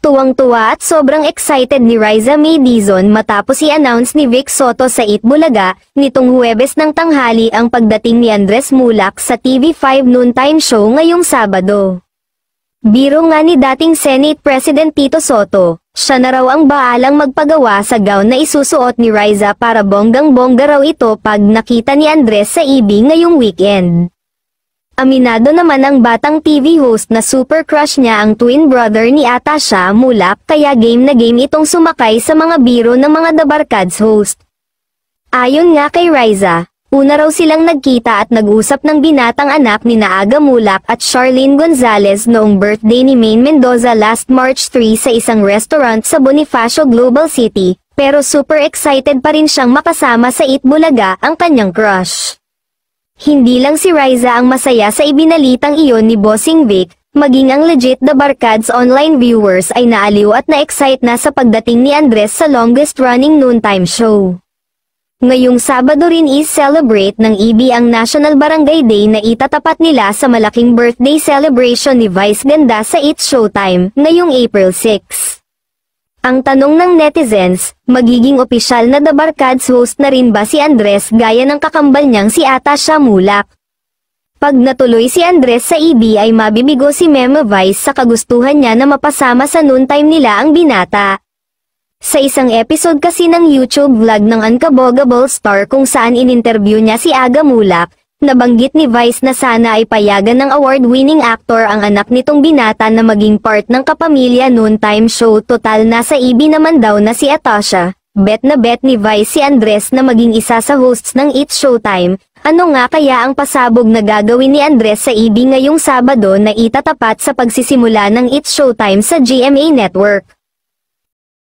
Tuwang-tuwa at sobrang excited ni Riza May Dizon matapos i-announce ni Vic Soto sa Eat Bulaga, nitong Huwebes ng tanghali ang pagdating ni Andres Mulak sa TV5 noontime show ngayong Sabado. Biro nga ni dating Senate President Tito Soto, siya na raw ang baalang magpagawa sa gown na isusuot ni Riza para bonggang-bongga raw ito pag nakita ni Andres sa EB ngayong weekend. Aminado naman ang batang TV host na super crush niya ang twin brother ni Atasha Mulak kaya game na game itong sumakay sa mga biro ng mga The Barkads host. Ayon nga kay Riza, una raw silang nagkita at nag-usap ng binatang anak ni Aga Mulak at Charlene Gonzalez noong birthday ni Maine Mendoza last March 3 sa isang restaurant sa Bonifacio Global City, pero super excited pa rin siyang makasama sa Eat Bulaga ang kanyang crush. Hindi lang si Riza ang masaya sa ibinalitang iyon ni Bossing Vic, maging ang legit The Barkads online viewers ay naaliw at na-excite na sa pagdating ni Andres sa longest-running noontime show. Ngayong Sabado rin is-celebrate ng EB ang National Barangay Day na itatapat nila sa malaking birthday celebration ni Vice Ganda sa It's Showtime, ngayong April 6. Ang tanong ng netizens, magiging opisyal na The Barkads host na rin ba si Andres gaya ng kakambal niyang si Atasha Mulak? Pag natuloy si Andres sa EB ay mabibigo si Meme Vice sa kagustuhan niya na mapasama sa noontime nila ang binata. Sa isang episode kasi ng YouTube vlog ng Unkabogable Star kung saan ininterview niya si Aga Mulak, nabanggit ni Vice na sana ay payagan ng award-winning actor ang anak nitong binata na maging part ng kapamilya noontime show. Total nasa EB naman daw na si Atasha. Bet na bet ni Vice si Andres na maging isa sa hosts ng It's Showtime. Ano nga kaya ang pasabog na gagawin ni Andres sa EB ngayong Sabado na itatapat sa pagsisimula ng It's Showtime sa GMA Network?